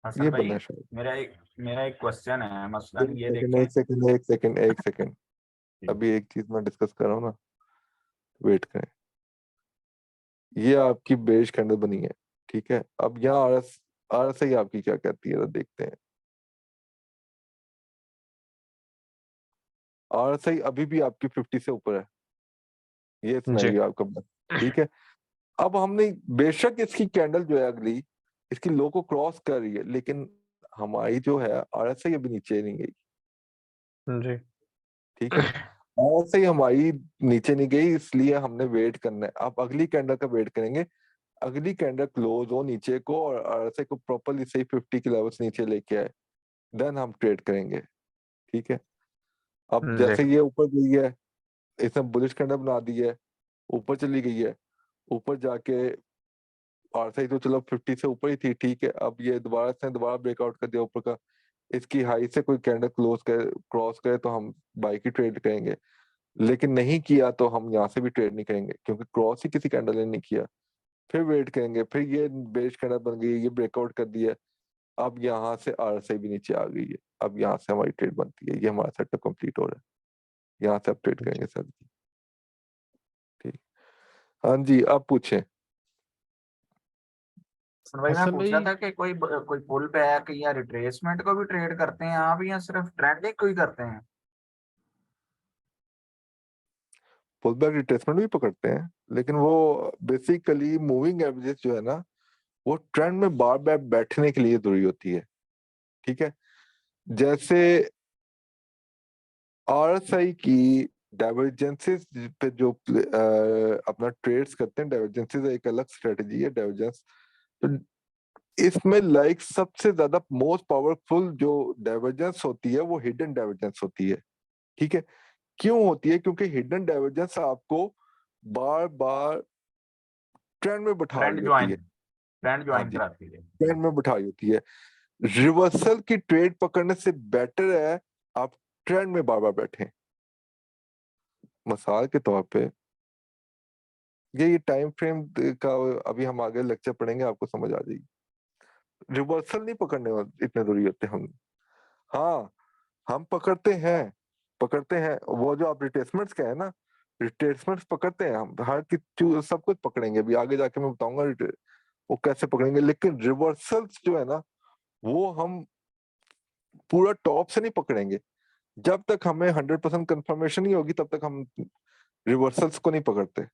Speaker 5: हसन
Speaker 1: ये
Speaker 5: भाई,
Speaker 1: बना है शायद।
Speaker 5: मेरा एक क्वेश्चन है, मसलन
Speaker 1: एक
Speaker 5: ये
Speaker 1: सेकंड,
Speaker 5: देखें।
Speaker 1: एक सेकंड, एक सेकंड, एक सेकंड, अभी एक चीज मैं डिस्कस कर रहा हूँ ना, वेट करें। ये आपकी बेरिश कैंडल बनी है, ठीक है। अब यहाँ RSI आपकी क्या कहती है, तो देखते हैं। RSI अभी भी आपकी 50 से ऊपर है, ये
Speaker 6: जी
Speaker 1: सिनेरियो आपका बना, ठीक है। अब हमने बेशक इसकी कैंडल जो है अगली, इसकी लो को क्रॉस कर रही है, लेकिन हमारी जो है RSI अभी नीचे नहीं गई,
Speaker 6: जी
Speaker 1: ठीक है। RSI हमारी नीचे नहीं गई, इसलिए हमने वेट करना है। अब अगली कैंडल का वेट करेंगे, अगली कैंडल क्लोज हो नीचे को और RSI को प्रॉपरली सही 50 के लेवल से नीचे लेके आए, देन हम ट्रेड करेंगे, ठीक है। अब
Speaker 6: जी
Speaker 1: जैसे ये ऊपर गई है, इसने बुलिश कैंडल बना दी है, ऊपर चली गई है, ऊपर जाके RSI तो चलो 50 से ऊपर ही थी, ठीक है। अब ये दोबारा ब्रेकआउट कर दिया ऊपर का, इसकी हाई से कोई कैंडल क्रॉस करे तो हम बाई की ट्रेड करेंगे, लेकिन नहीं किया तो हम यहाँ से भी ट्रेड नहीं करेंगे, क्योंकि क्रॉस ही किसी कैंडल ने नहीं किया। फिर वेट करेंगे, फिर ये बेरिश कैंडल बन गई, ये ब्रेकआउट कर दिया, अब यहाँ से RSI भी नीचे आ गई है, अब यहाँ से हमारी ट्रेड बनती है, ये हमारा सेटअप कंप्लीट हो रहा है, यहाँ से अब ट्रेड करेंगे सर जी, ठीक। हाँ जी, आप पूछें।
Speaker 5: हसन भाई, मैं
Speaker 2: हसन
Speaker 5: पूछ रहा
Speaker 2: भाई,
Speaker 5: था कि कोई पुल बैक या रिट्रेसमेंट को भी ट्रेड करते हैं आप, या सिर्फ ट्रेंडिंग को ही करते हैं?
Speaker 1: पुल बैक रिट्रेसमेंट भी पकड़ते हैं, लेकिन वो बेसिकली मूविंग एवरेजेस जो है ना, वो ट्रेंड में बार बार बैठने के लिए जरूरी होती है, ठीक है। जैसे RSI की डाइवर्जेंसेस पे जो अपना ट्रेड्स करते हैं, डाइवर्जेंसेस एक अलग स्ट्रेटजी है, डाइवर्जेंस। तो इसमें लाइक सबसे ज्यादा मोस्ट पावरफुल जो डाइवर्जेंस होती है वो हिडन डाइवर्जेंस होती है, ठीक है। क्यों होती है? क्योंकि हिडन डाइवर्जेंस आपको बार बार ट्रेंड में बैठा रही होती है।
Speaker 5: ट्रेंड
Speaker 1: हाँ
Speaker 5: ज्वाइन
Speaker 1: जी,
Speaker 5: कराती है।
Speaker 1: ट्रेंड में बैठा रही होती है। रिवर्सल की ट्रेड पकड़ने से बेटर है आप ट्रेंड में बार बार बैठे। मिसाल के तौर पे ये टाइम फ्रेम का अभी हम आगे लेक्चर पढ़ेंगे, आपको समझ आ जाएगी। रिवर्सल नहीं पकड़ने इतने जरूरी होते हम। हाँ, हम पकड़ते हैं वो जो आप रिट्रेसमेंट्स का है ना, रिट्रेसमेंट्स पकड़ते हैं हम, हर की सब कुछ पकड़ेंगे, अभी आगे जाके मैं बताऊंगा वो कैसे पकड़ेंगे। लेकिन रिवर्सल्स जो है ना, वो हम पूरा टॉप से नहीं पकड़ेंगे। जब तक हमें 100% कंफर्मेशन नहीं होगी तब तक हम रिवर्सल्स को नहीं पकड़ते।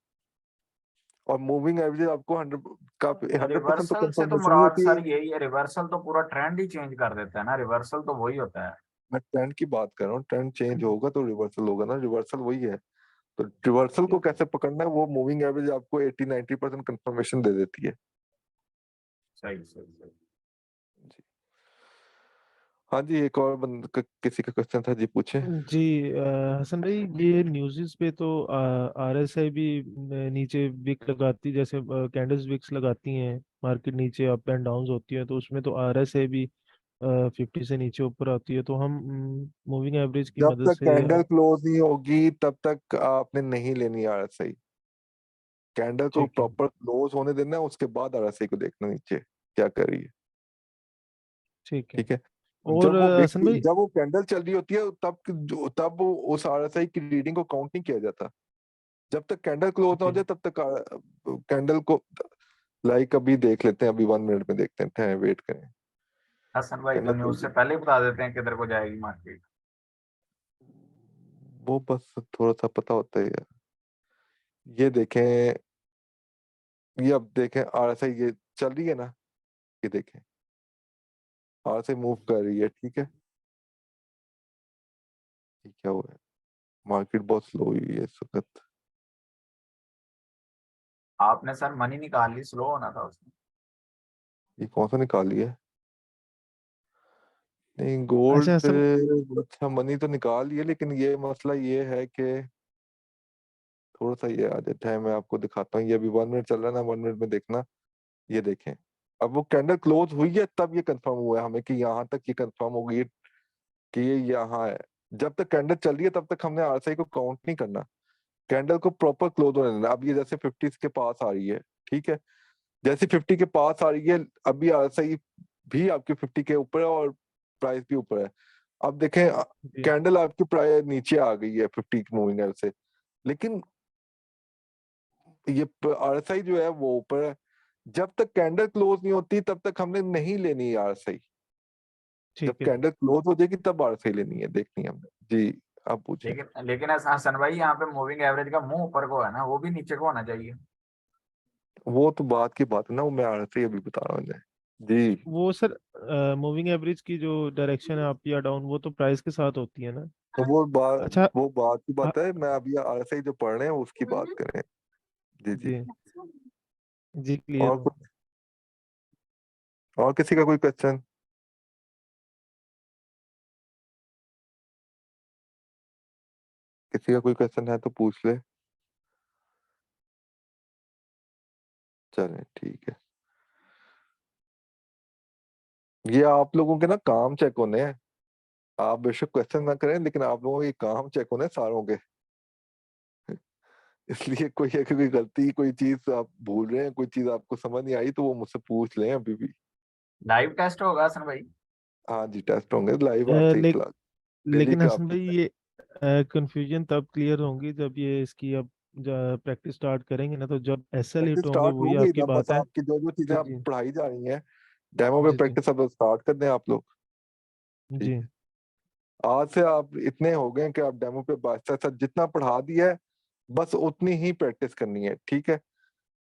Speaker 1: और मूविंग एवरेज आपको 100% तो
Speaker 5: रिवर्सल से तो
Speaker 1: कंफर्मेशन नहीं
Speaker 5: मुराद
Speaker 1: होती है।
Speaker 5: सर यही है, रिवर्सल तो पूरा ट्रेंड ही चेंज कर देता है ना, रिवर्सल तो वही होता है।
Speaker 1: मैं ट्रेंड की बात कर रहा हूँ, ट्रेंड चेंज होगा तो रिवर्सल होगा ना, रिवर्सल वही है। तो रिवर्सल को कैसे पकड़ना है, वो मूविंग एवरेज आपको 80-90% कंफर्मेशन दे देती है।
Speaker 5: सही सही सही।
Speaker 1: जी हाँ जी, एक और किसी का क्वेश्चन था जी, पूछे।
Speaker 2: जी हसन भाई, ये न्यूज़ पे तो RSI भी नीचे विक लगाती, जैसे कैंडल्स विक्स लगाती हैं, मार्केट नीचे अप एंड डाउन होती है, तो उसमें तो RSI भी 50 से नीचे ऊपर आती है, तो हम मूविंग एवरेज की
Speaker 1: जब
Speaker 2: मदद
Speaker 1: तक
Speaker 2: से
Speaker 1: कैंडल क्लोज नहीं होगी तब तक आपने नहीं लेनी RSI। कैंडल को
Speaker 2: ठीक है,
Speaker 1: प्रॉपर क्लोज होने देना है, उसके बाद RSI को देखना नीचे क्या कर रही है,
Speaker 2: ठीक है।
Speaker 1: ठीक है।
Speaker 2: और हसन भाई,
Speaker 1: जब वो कैंडल चल रही होती है तब उस RSI की रीडिंग को काउंट नहीं किया जाता। जब तक कैंडल क्लोज ना हो
Speaker 2: ओके,
Speaker 1: जाए तब तक कैंडल को, लाइक अभी देख लेते हैं, अभी 1 मिनट में देखते हैं, वेट करें।
Speaker 5: हसन भाई तो
Speaker 1: कैंडल चल
Speaker 5: न्यूज
Speaker 1: रही
Speaker 5: से
Speaker 1: है,
Speaker 5: पहले ही बता देते हैं किधर को जाएगी मार्केट।
Speaker 1: वो बस थोड़ा सा पता होता है यार। ये देखें, ये अब देखें RSI ये चल रही है ना, ये देखें RSI मूव कर रही है, ठीक है। ये क्या हुआ है, मार्केट बहुत स्लो हुई है इस वक्त।
Speaker 5: आपने सर मनी निकाल ली, स्लो होना था उसमें।
Speaker 1: ये कौन सा निकाली है, नहीं
Speaker 2: अच्छा
Speaker 1: गोल्ड
Speaker 2: हसन
Speaker 1: अच्छा मनी तो निकाल लिए, लेकिन ये मसला ये है कि थोड़ा सा ये आ जाता है। मैं आपको दिखाता हूँ, ये अभी 1 मिनट चल रहा है ना, 1 मिनट में देखना। ये देखें, अब वो कैंडल क्लोज हुई है तब ये कंफर्म हुआ है हमें कि यहाँ तक ये कंफर्म हो गई है कि ये यहाँ है। जब तक कैंडल चल रही है तब तक हमने आरएसआई को काउंट नहीं करना, कैंडल को प्रॉपर क्लोज होने देना। अब ये जैसे 50 के पास आ रही है, ठीक है, जैसे 50 के पास आ रही है, अभी आरएसआई भी आपके 50 के ऊपर है और प्राइस भी ऊपर है। अब देखें
Speaker 2: जी
Speaker 1: कैंडल आपकी प्राइस नीचे आ गई है 50 की मूविंग एवरेज से, लेकिन ये आरएसआई जो है वो ऊपर है। जब तक कैंडल क्लोज नहीं होती तब तक हमने नहीं लेनी है आरएसआई। जब
Speaker 2: ठीक है
Speaker 1: कैंडल क्लोज हो जाएगी तब आरएसआई लेनी है, देखनी है हमने। जी आप पूछें।
Speaker 5: लेकिन लेकिन हसन भाई यहाँ पे मूविंग एवरेज का मुंह ऊपर को है ना, वो भी नीचे को होना चाहिए।
Speaker 1: वो तो बात की बात है ना, वो मैं आरएसआई अभी बता रहा हूँ इन्हें। जी
Speaker 2: वो सर मूविंग एवरेज की जो डायरेक्शन है अप या डाउन वो तो प्राइस के साथ होती है ना।
Speaker 1: तो
Speaker 2: अच्छा
Speaker 1: वो बात की
Speaker 2: हाँ,
Speaker 1: बात है, मैं अभी आरएसआई जो पढ़ रहे हैं उसकी बात करें। जी जी।
Speaker 2: जी जी क्लियर
Speaker 1: और
Speaker 2: हो
Speaker 1: कुछ, और किसी का कोई क्वेश्चन? किसी का कोई क्वेश्चन है तो पूछ ले। चलें ठीक है, ये आप लोगों के ना काम चेक होने हैं। आप बेशक क्वेश्चन ना करें, लेकिन आप लोगों के काम चेक होने हैं सारों के। इसलिए कोई अगर कोई गलती, कोई चीज आप भूल रहे हैं, कोई चीज आपको समझ नहीं आई तो वो मुझसे पूछ लें अभी भी।
Speaker 5: लाइव टेस्ट होगा हसन भाई।
Speaker 1: हाँ जी, टेस्ट होंगे लाइव
Speaker 2: अ,
Speaker 1: आपसे
Speaker 2: ले,
Speaker 1: क्लास, डेली
Speaker 2: लेकिन
Speaker 1: के
Speaker 2: हसन
Speaker 1: आपके।
Speaker 2: भाई ये कंफ्यूजन तब क्लियर होंगी जब ये इसकी अब प्रैक्टिस स्टार्ट करेंगे ना, तो जब एसएल
Speaker 1: प्रैक्टिस
Speaker 2: हिट होंगे
Speaker 1: स्टार्ट
Speaker 2: वही
Speaker 1: होगी
Speaker 2: आपकी
Speaker 1: ना, बस
Speaker 2: बात है।
Speaker 1: आपकी जो जो चीजें
Speaker 2: जी
Speaker 1: आप
Speaker 2: जी
Speaker 1: पढ़ाई जा रही हैं डेमो पे
Speaker 2: जी जी
Speaker 1: प्रैक्टिस अब स्टार्ट कर दें आप लोग। ठीक
Speaker 2: जी
Speaker 1: है, आज से आप इतने हो गए कि आप डेमो पे बस जितना पढ़ा दिया है बस उतनी ही प्रैक्टिस करनी है, ठीक है।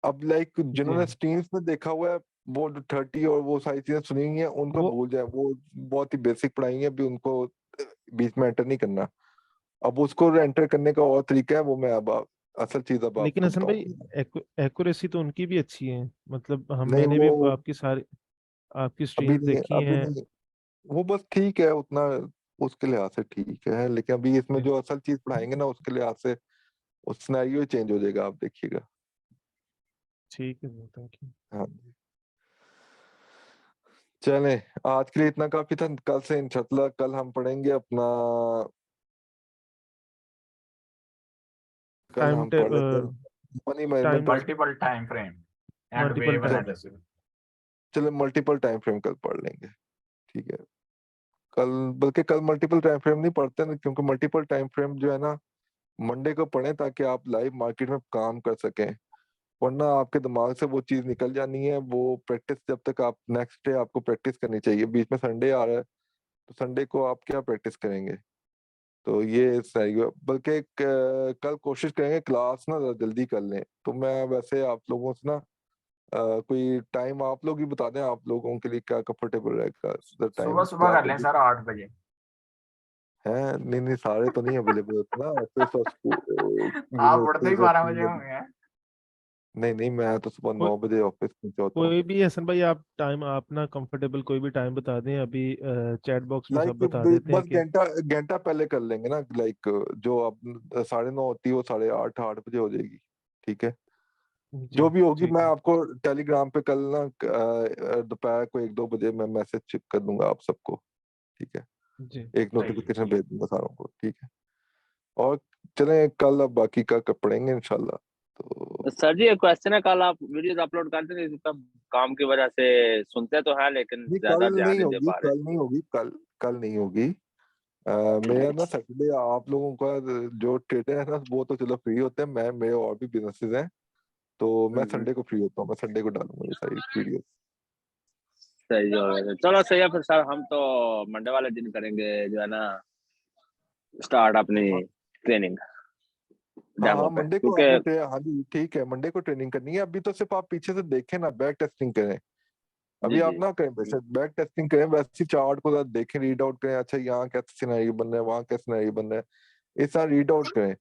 Speaker 1: अब लाइक
Speaker 2: जी
Speaker 1: जिन्होंने स्ट्रीम्स में देखा हुआ है, वो 30 और वो सारी चीजें सुनी हुई हैं, उनको
Speaker 2: वो
Speaker 1: भूल जाए, वो बहुत ही बेसिक पढ़ाई है, अभी उनको बीच में एंटर नहीं करना। अब उसको एंटर करने का और तरीका है, वो मैं अब असल चीज अब
Speaker 2: लेकिन
Speaker 1: आपको
Speaker 2: हसन भाई
Speaker 1: बताऊंगा।
Speaker 2: एक्यूरेसी तो उनकी भी अच्छी है। मतलब हम
Speaker 1: नहीं
Speaker 2: मैंने
Speaker 1: वो
Speaker 2: भी आपकी
Speaker 1: अभी
Speaker 2: स्ट्रीम्स
Speaker 1: नहीं,
Speaker 2: देखी
Speaker 1: अभी
Speaker 2: हैं।
Speaker 1: नहीं, वो बस ठीक है उतना, उसके लिहाज से ठीक है, लेकिन अभी इसमें
Speaker 2: जी
Speaker 1: जो असल चीज पढ़ाएंगे ना उसके लिहाज से उस सिनेरियो चेंज हो जाएगा, आप देखिएगा।
Speaker 2: ठीक है थैंक यू।
Speaker 1: हाँ जी, चलें, आज के लिए इतना काफी था। कल से इंशाल्लाह कल हम पढ़ेंगे अपना, कल
Speaker 2: टाइम
Speaker 1: हम पढ़ लेते हैं मनी मैनेजमेंट
Speaker 2: टाइम
Speaker 1: और
Speaker 5: multiple time frame and
Speaker 2: multiple
Speaker 5: wave
Speaker 2: time.
Speaker 5: Analysis.
Speaker 1: चलो मल्टीपल टाइम फ्रेम कल पढ़ लेंगे, ठीक है। कल, बल्कि कल मल्टीपल टाइम फ्रेम नहीं पढ़ते ना, क्योंकि मल्टीपल टाइम फ्रेम जो है ना मंडे को पढ़ें ताकि आप लाइव मार्केट में काम कर सकें, वरना आपके दिमाग से वो चीज निकल जानी है। वो प्रैक्टिस जब तक आप नेक्स्ट डे आपको प्रैक्टिस करनी चाहिए, बीच में संडे आ रहा है तो संडे को आप क्या प्रैक्टिस करेंगे? तो ये सही है, बल्कि कल कोशिश करेंगे क्लास ना जरा जल्दी कर लें। तो मैं वैसे आप लोगों से ना कोई टाइम आप लोग ही बता दें, आप लोगों के लिए क्या कंफर्टेबल रहेगा
Speaker 5: सुबह
Speaker 1: टाइम
Speaker 5: सुबह
Speaker 1: क्लास
Speaker 5: कर लें
Speaker 1: जल्दी
Speaker 5: सर 8 बजे।
Speaker 1: है। नहीं नहीं, सारे तो नहीं अवेलेबल होते ना, ऑफिस और
Speaker 5: आप उठते ही
Speaker 1: यूनिवर्सिटीज और
Speaker 5: 12 बजे
Speaker 1: स्कूल।
Speaker 5: होंगे हैं।
Speaker 1: नहीं नहीं, मैं तो सुबह 9 बजे ऑफिस में होता हूँ।
Speaker 2: कोई भी हसन भाई आप टाइम अपना कंफर्टेबल कोई भी टाइम बता दें, अभी चैट बॉक्स में सब
Speaker 1: लाइक
Speaker 2: बता देते हैं
Speaker 1: बस
Speaker 2: कि
Speaker 1: घंटा घंटा पहले कर लेंगे ना, लाइक जो अब 9:30 होती है वो 8:30 8 बजे हो जाएगी, ठीक है।
Speaker 2: जी
Speaker 1: जो भी होगी
Speaker 2: ठीक
Speaker 1: मैं
Speaker 2: है।
Speaker 1: आपको टेलीग्राम पे कल ना दोपहर को 1-2 बजे मैं मैसेज कर दूंगा आप सबको, ठीक है।
Speaker 2: जी
Speaker 1: एक
Speaker 5: सही है।
Speaker 1: नोटिफिकेशन भेज दूंगा सारों को, ठीक है। और चलें कल अब बाकी का पढ़ेंगे इंशाल्लाह। तो
Speaker 7: सर जी एक क्वेश्चन है, कल आप वीडियोस अपलोड करते थे तब काम की वजह से सुनते तो हैं लेकिन
Speaker 1: ये कल
Speaker 7: ज्यादा ध्यान
Speaker 1: नहीं
Speaker 7: नहीं दे
Speaker 1: होगी,
Speaker 7: पा रहे।
Speaker 1: कल नहीं होगी, कल कल नहीं होगी। मेरा ना सैटरडे आप लोगों का जो ट्रेडर है ना वो तो चलो फ्री होते हैं, मैं मेरे और भी बिजनेसेस हैं, तो मैं संडे को फ्री होता हूँ, मैं संडे को डालूंगा ये सारी वीडियो।
Speaker 7: सही है, चलो सही है फिर सर, हम तो मंडे वाले दिन करेंगे जो है ना स्टार्ट अपनी ट्रेनिंग
Speaker 1: हाँ
Speaker 7: डेमो
Speaker 1: हाँ,
Speaker 7: पे,
Speaker 1: मंडे को
Speaker 7: क्योंकि
Speaker 1: आपने हाँ जी ठीक है, मंडे को ट्रेनिंग करनी है। अभी तो सिर्फ आप पीछे से देखें ना, बैक टेस्टिंग करें।
Speaker 7: जी
Speaker 1: अभी आप
Speaker 7: जी
Speaker 1: ना करें बेशक बैक टेस्टिंग करें, वैसे चार्ट को जरा देखें, रीड आउट करें, अच्छा यहाँ कैसे सिनेरियो बन रहा है, वहाँ कैसे सिनेरियो बन रहा है, इस तरह रीड आउट करें,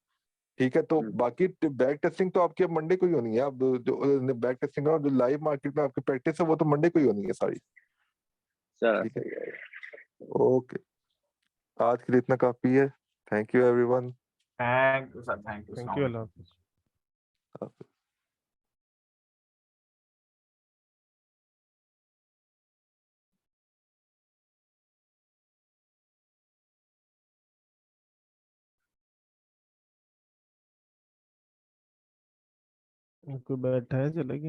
Speaker 1: ठीक है। तो बाकी बैक टेस्टिंग तो आपकी अब मंडे को ही होनी है। अब जो बैक टेस्टिंग जो लाइव मार्केट में आपकी प्रैक्टिस है वो तो मंडे को ही होनी है सारी,
Speaker 7: चलो
Speaker 1: ठीक है।
Speaker 7: सही है।
Speaker 1: ओके, आज के लिए इतना काफी है। Thank you everyone.
Speaker 5: Thank you sir, thank you.
Speaker 2: Thank you, Allah हाफिज। कोई बैठा है, चले गए।